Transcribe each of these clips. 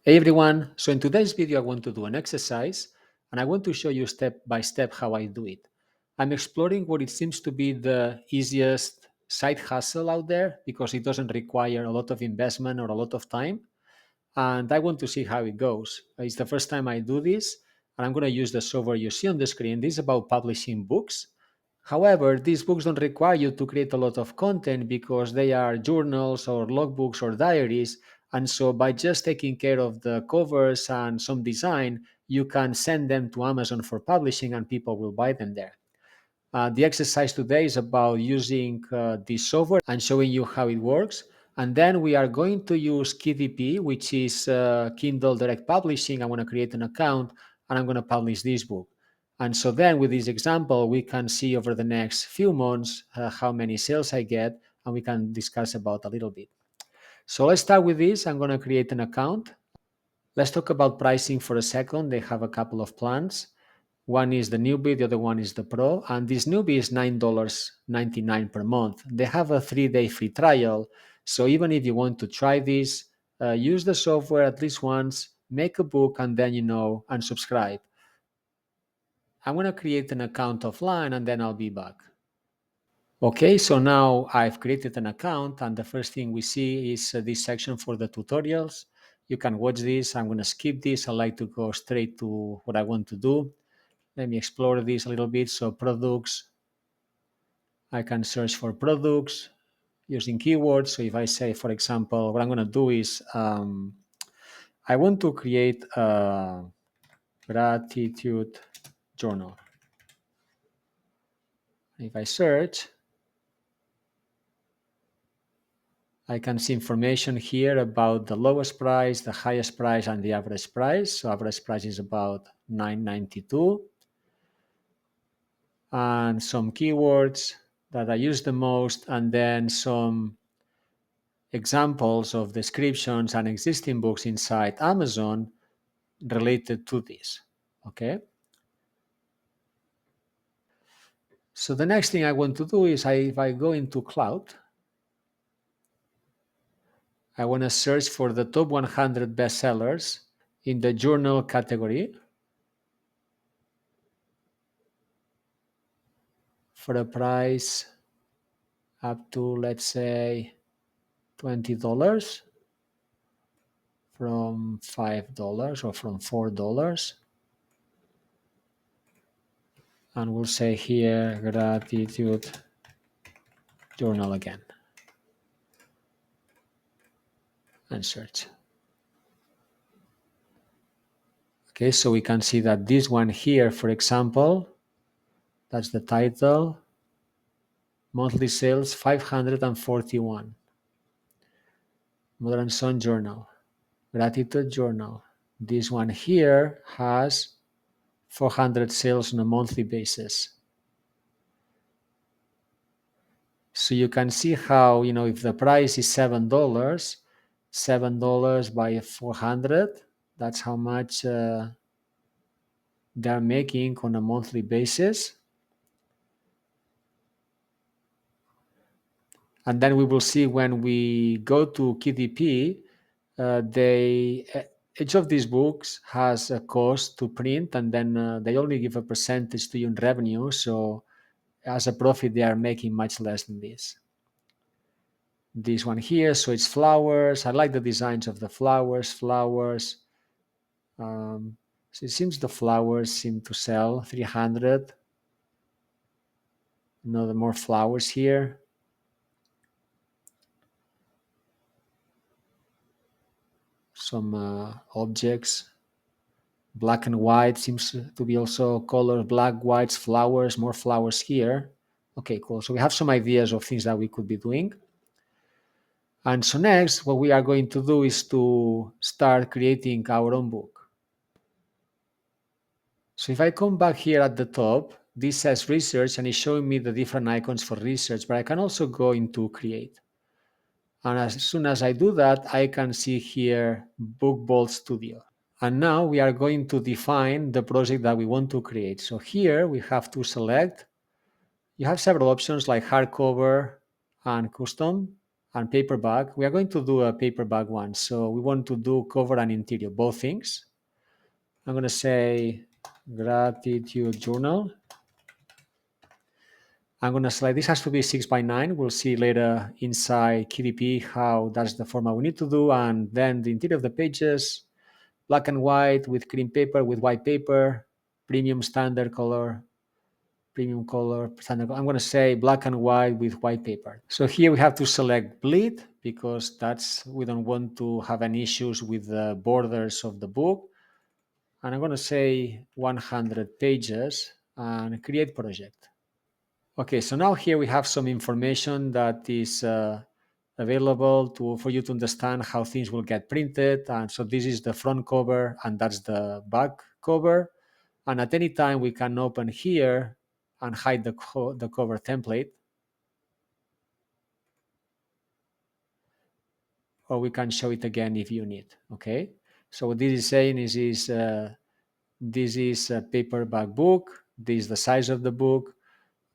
Hey everyone, so in today's video I want to do an exercise and I want to show you step by step how I do it. I'm exploring what it seems to be the easiest side hustle out there because it doesn't require a lot of investment or a lot of time, and I want to see how it goes. It's the first time I do this and I'm going to use the software you see on the screen. This is about publishing books. However, these books don't require you to create a lot of content because they are journals or logbooks or diaries. And so, by just taking care of the covers and some design, you can send them to Amazon for publishing and people will buy them there. The exercise today is about using this software and showing you how it works. And then we are going to use KDP, which is Kindle Direct Publishing. I want to create an account and I'm going to publish this book. And so then with this example, we can see over the next few months how many sales I get, and we can discuss about a little bit. So let's start with this. I'm going to create an account. Let's talk about pricing for a second. They have a couple of plans. One is the newbie, the other one is the pro, and this newbie is $9.99 per month. They have a 3-day free trial, so even if you want to try this, use the software at least once, make a book, and then unsubscribe. I'm going to create an account offline and then I'll be back. Okay, so now I've created an account, and the first thing we see is this section for the tutorials. You can watch this. I'm going to skip this. I like to go straight to what I want to do. Let me explore this a little bit. So products, I can search for products using keywords. So if I say, for example, what I'm going to do is I want to create a gratitude journal. If I search, I can see information here about the lowest price, the highest price, and the average price. So average price is about $9.92. And some keywords that I use the most, and then some examples of descriptions and existing books inside Amazon related to this. Okay. So the next thing I want to do is if I go into Cloud, I want to search for the top 100 bestsellers in the journal category for a price up to, let's say, $20 from $5 or from $4. And we'll say here gratitude journal again and search. Okay, so we can see that this one here, for example, that's the title, monthly sales 541. Modern Sun Journal, Gratitude Journal. This one here has 400 sales on a monthly basis. So you can see how, if the price is $7, $7 by 400, that's how much they're making on a monthly basis. And then we will see when we go to KDP, each of these books has a cost to print, and then they only give a percentage to you in revenue. So as a profit, they are making much less than this. This one here, so it's flowers. I like the designs of the flowers. So it seems the flowers seem to sell 300. The more flowers here. Some objects. Black and white seems to be also colors. Black, whites, flowers, more flowers here. Okay, cool. So we have some ideas of things that we could be doing. And so next, what we are going to do is to start creating our own book. So if I come back here at the top, this says research and it's showing me the different icons for research, but I can also go into create. And as soon as I do that, I can see here Book Bolt Studio. And now we are going to define the project that we want to create. So here we have to select. You have several options like hardcover and custom. and paperback. We are going to do a paperback one. So we want to do cover and interior, both things. I'm going to say gratitude journal. I'm going to select, this has to be 6x9. We'll see later inside KDP how that's the format we need to do. And then the interior of the pages, black and white with cream paper, with white paper, premium standard color, premium color, standard. I'm going to say black and white with white paper. So here we have to select bleed because we don't want to have any issues with the borders of the book. And I'm going to say 100 pages and create project. Okay, so now here we have some information that is available for you to understand how things will get printed. And so this is the front cover and that's the back cover. And at any time we can open here and hide the cover template. Or we can show it again if you need, okay? So what this is saying is this is a paperback book. This is the size of the book.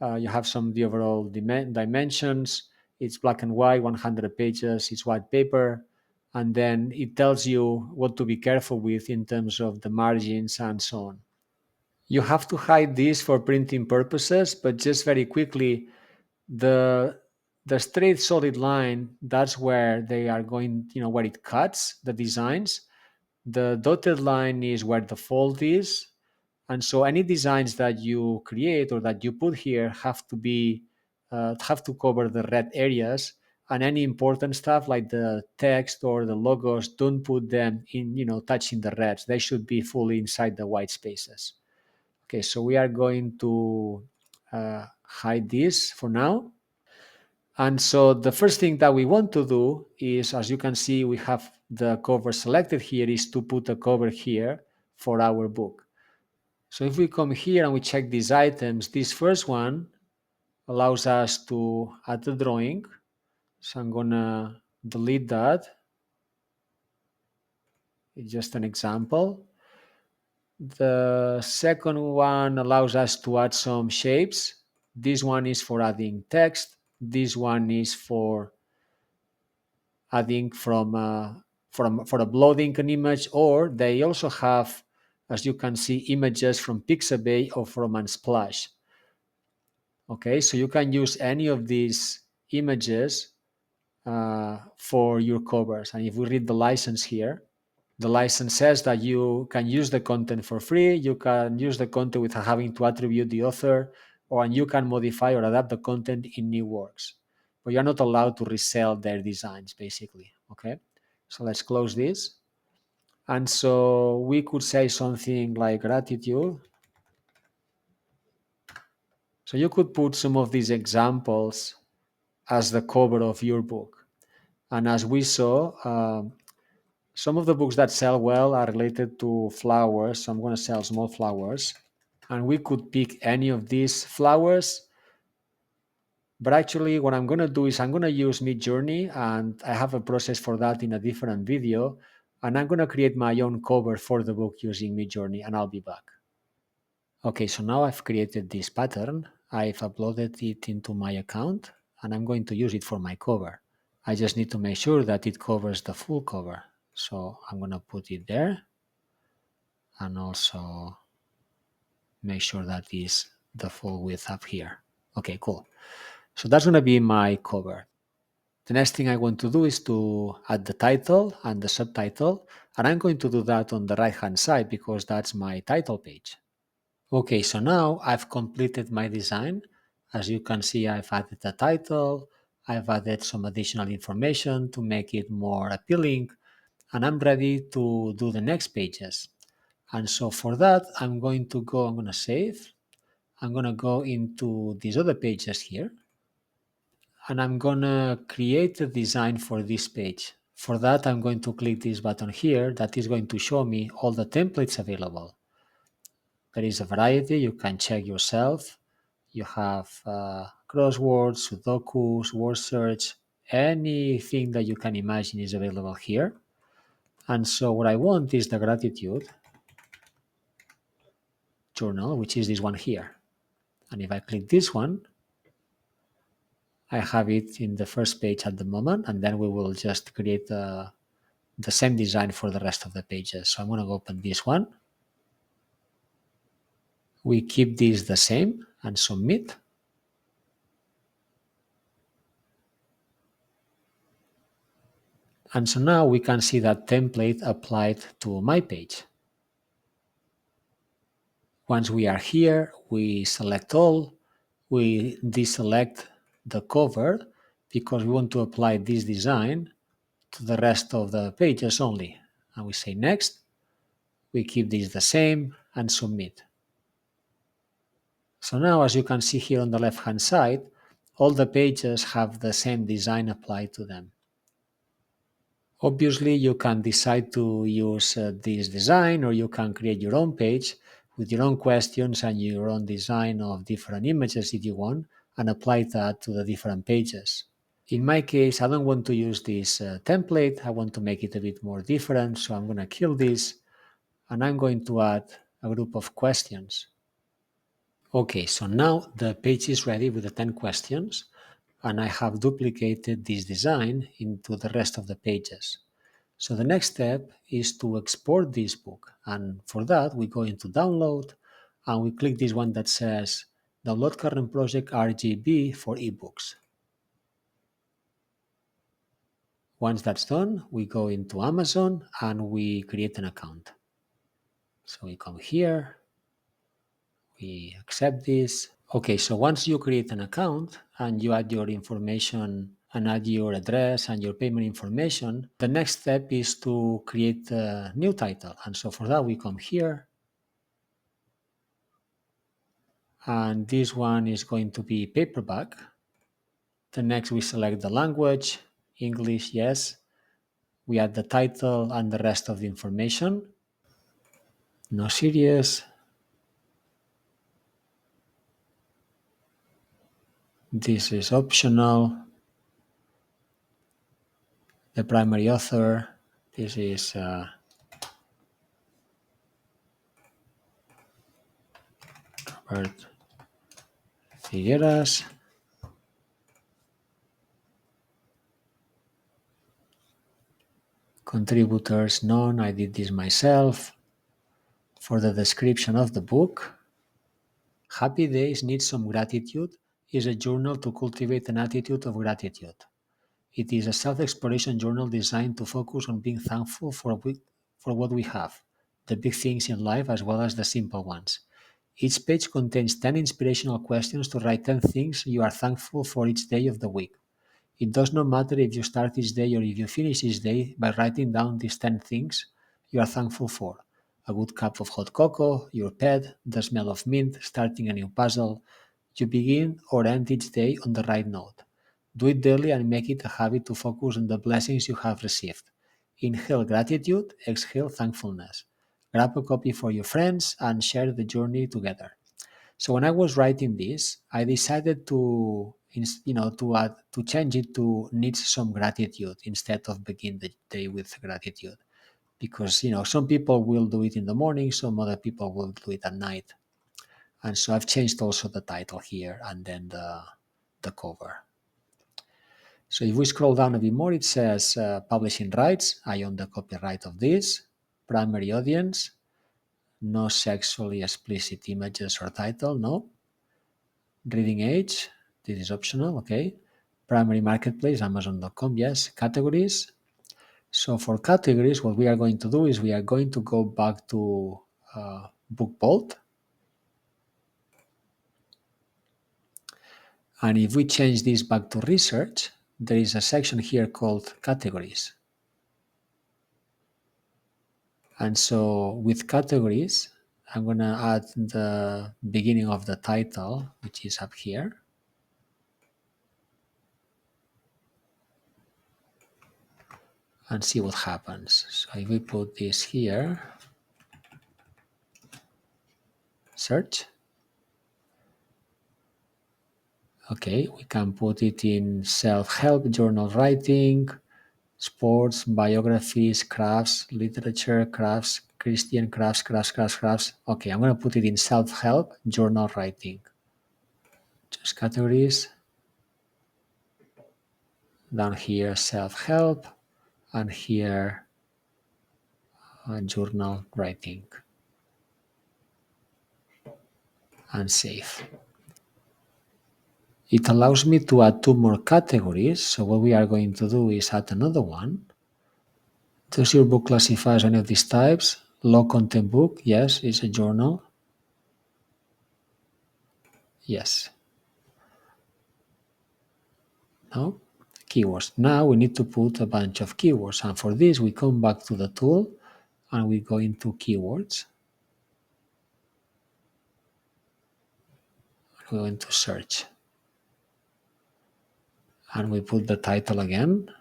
You have some of the overall dimensions. It's black and white, 100 pages. It's white paper. And then it tells you what to be careful with in terms of the margins and so on. You have to hide this for printing purposes, but just very quickly, the straight solid line, that's where they are going, where it cuts the designs. The dotted line is where the fold is. And so any designs that you create or that you put here have to cover the red areas, and any important stuff like the text or the logos, don't put them in, touching the reds. They should be fully inside the white spaces. Okay, so we are going to hide this for now. And so the first thing that we want to do is, as you can see, we have the cover selected here, is to put a cover here for our book. So if we come here and we check these items, this first one allows us to add the drawing. So I'm gonna delete that. It's just an example. The second one allows us to add some shapes. This one is for adding text. This one is for adding for uploading an image, or they also have, as you can see, images from Pixabay or from Unsplash. Okay, so you can use any of these images for your covers. And if we read the license here, the license says that you can use the content for free, you can use the content without having to attribute the author, and you can modify or adapt the content in new works. But you're not allowed to resell their designs, basically. Okay, so let's close this. And so we could say something like gratitude. So you could put some of these examples as the cover of your book. And as we saw, some of the books that sell well are related to flowers. So I'm going to sell small flowers. And we could pick any of these flowers. But actually, what I'm going to do is I'm going to use Midjourney, and I have a process for that in a different video. And I'm going to create my own cover for the book using Midjourney, and I'll be back. Okay, so now I've created this pattern. I've uploaded it into my account, and I'm going to use it for my cover. I just need to make sure that it covers the full cover. So I'm going to put it there, and also make sure that is the full width up here. Okay, cool. So that's going to be my cover. The next thing I want to do is to add the title and the subtitle, and I'm going to do that on the right hand side because that's my title page. Okay, so now I've completed my design. As you can see, I've added the title, I've added some additional information to make it more appealing, and I'm ready to do the next pages. And so for that, I'm going to save. I'm going to go into these other pages here, and I'm going to create a design for this page. For that, I'm going to click this button here that is going to show me all the templates available. There is a variety, you can check yourself. You have crosswords, sudokus, word search, anything that you can imagine is available here. And so what I want is the gratitude journal, which is this one here. And if I click this one, I have it in the first page at the moment, and then we will just create the same design for the rest of the pages. So I'm going to open this one. We keep this the same and submit. And so now we can see that template applied to my page. Once we are here, we select all, we deselect the cover because we want to apply this design to the rest of the pages only. And we say next, we keep this the same and submit. So now, as you can see here on the left-hand side, all the pages have the same design applied to them. Obviously, you can decide to use this design, or you can create your own page with your own questions and your own design of different images if you want, and apply that to the different pages. In my case, I don't want to use this template. I want to make it a bit more different, so I'm going to kill this, and I'm going to add a group of questions. Okay, so now the page is ready with the 10 questions, and I have duplicated this design into the rest of the pages. So the next step is to export this book, and for that we go into download and we click this one that says download current project RGB for ebooks. Once that's done, we go into Amazon and we create an account. So we come here, we accept this. Okay, so once you create an account and you add your information and add your address and your payment information, the next step is to create a new title. And so for that, we come here. And this one is going to be paperback. The next, we select the language, English, yes. We add the title and the rest of the information. No serious. This is optional. The primary author, this is Robert Figueras. Contributors none, I did this myself. For the description of the book, Happy Days Need Some Gratitude is a journal to cultivate an attitude of gratitude. It is a self-exploration journal designed to focus on being thankful for what we have, the big things in life as well as the simple ones. Each page contains 10 inspirational questions to write 10 things you are thankful for each day of the week. It does not matter if you start each day or if you finish each day by writing down these 10 things you are thankful for. A good cup of hot cocoa, your pet, the smell of mint, starting a new puzzle. You begin or end each day on the right note. Do it daily and make it a habit to focus on the blessings you have received. Inhale gratitude, exhale thankfulness. Grab a copy for your friends and share the journey together. So when I was writing this, I decided to to change it to needs some gratitude instead of begin the day with gratitude, because some people will do it in the morning, some other people will do it at night, and so I've changed also the title here and then the cover. So if we scroll down a bit more, it says publishing rights. I own the copyright of this. Primary audience, no sexually explicit images or title, no. Reading age, this is optional, okay. Primary marketplace, Amazon.com, yes. Categories. So for categories, what we are going to do is we are going to go back to Book Vault. And if we change this back to research, there is a section here called categories. And so with categories, I'm going to add the beginning of the title, which is up here. And see what happens. So if we put this here, search. Okay, we can put it in self-help, journal writing, sports, biographies, crafts, literature, crafts, Christian crafts. Okay, I'm going to put it in self-help, journal writing. Just categories. Down here, self-help, and here, journal writing, and save. It allows me to add 2 more categories. So what we are going to do is add another one. Does your book classify as any of these types? Low content book, yes, it's a journal. Yes. No? Keywords. Now we need to put a bunch of keywords. And for this, we come back to the tool and we go into keywords. We go into search. And we put the title again.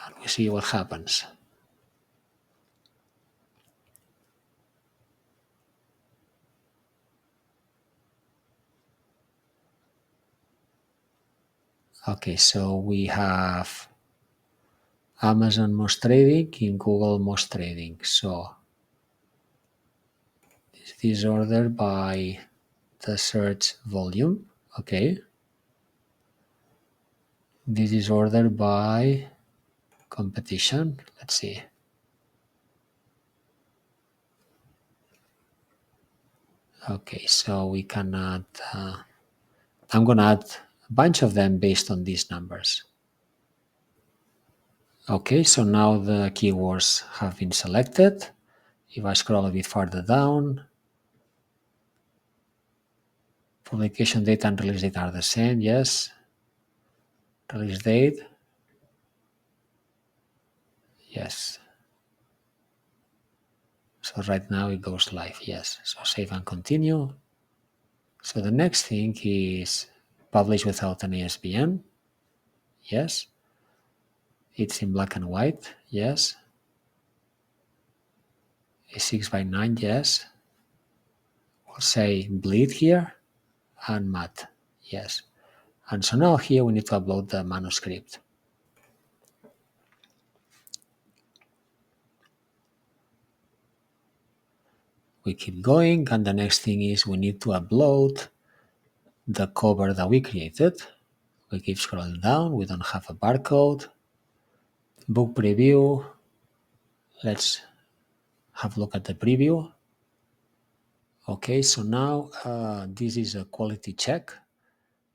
And we see what happens. Okay, so we have Amazon most trading in Google most trading. So this is ordered by the search volume. Okay. This is ordered by competition. Let's see. Okay, so we can add, I'm going to add a bunch of them based on these numbers. Okay, so now the keywords have been selected. If I scroll a bit further down, publication date and release date are the same, yes. Release date, yes. So right now it goes live, yes. So save and continue. So the next thing is publish without an ISBN, yes. It's in black and white, yes. A 6x9, yes. We'll say bleed here and matte, yes. And so now here we need to upload the manuscript. We keep going, and the next thing is we need to upload the cover that we created. We keep scrolling down, we don't have a barcode. Book preview, let's have a look at the preview. Okay, so now this is a quality check.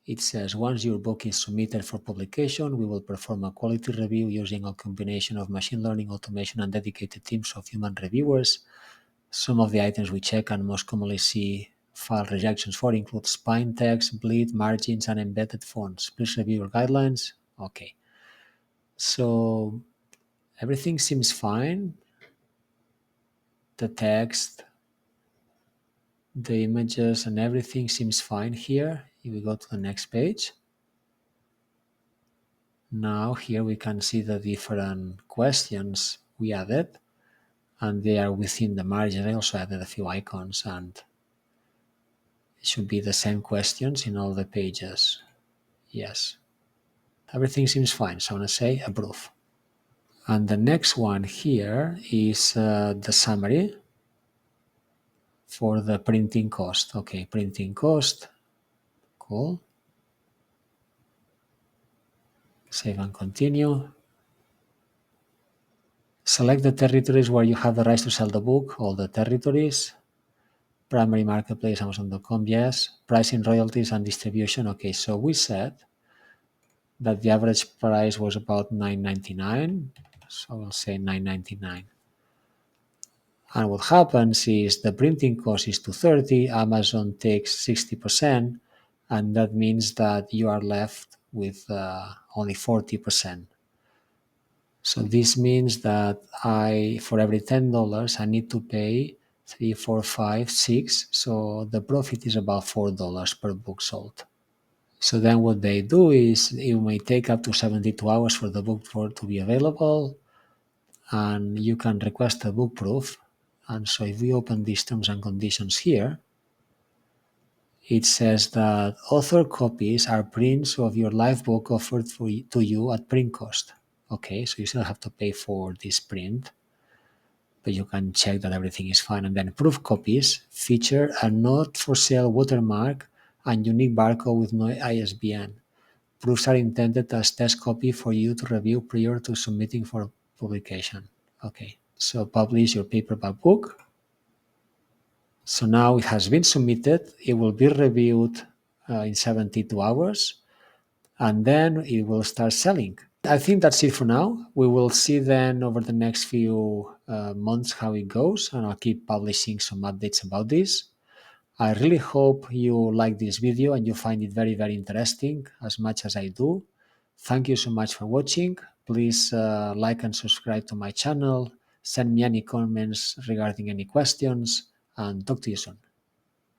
It says once your book is submitted for publication, we will perform a quality review using a combination of machine learning, automation, and dedicated teams of human reviewers. Some of the items we check and most commonly see file rejections for include spine text, bleed, margins, and embedded fonts. Please review your guidelines. Okay. So everything seems fine. The text, the images, and everything seems fine here. If we go to the next page. Now here we can see the different questions we added, and they are within the margin. I also added a few icons, and it should be the same questions in all the pages. Yes. Everything seems fine, so I'm going to say approve. And the next one here is the summary for the printing cost. Okay, printing cost, cool. Save and continue. Select the territories where you have the rights to sell the book, all the territories. Primary marketplace, Amazon.com, yes. Pricing, royalties, and distribution. Okay, so we said that the average price was about $9.99. So we'll say $9.99. And what happens is the printing cost is $230, Amazon takes 60%, and that means that you are left with only 40%. So this means that for every $10, I need to pay 3, 4, 5, 6. So the profit is about $4 per book sold. So then what they do is it may take up to 72 hours for the book to be available, and you can request a book proof. And so if we open these terms and conditions here, it says that author copies are prints of your live book offered to you at print cost. Okay, so you still have to pay for this print. but you can check that everything is fine. And then proof copies feature a not for sale watermark and unique barcode with no ISBN. Proofs are intended as test copy for you to review prior to submitting for publication. Okay, so publish your paperback book. So now it has been submitted. It will be reviewed in 72 hours, and then it will start selling. I think that's it for now. We will see then over the next few months how it goes, and I'll keep publishing some updates about this. I really hope you like this video and you find it very, very interesting as much as I do. Thank you so much for watching. Please like and subscribe to my channel. Send me any comments regarding any questions, and talk to you soon.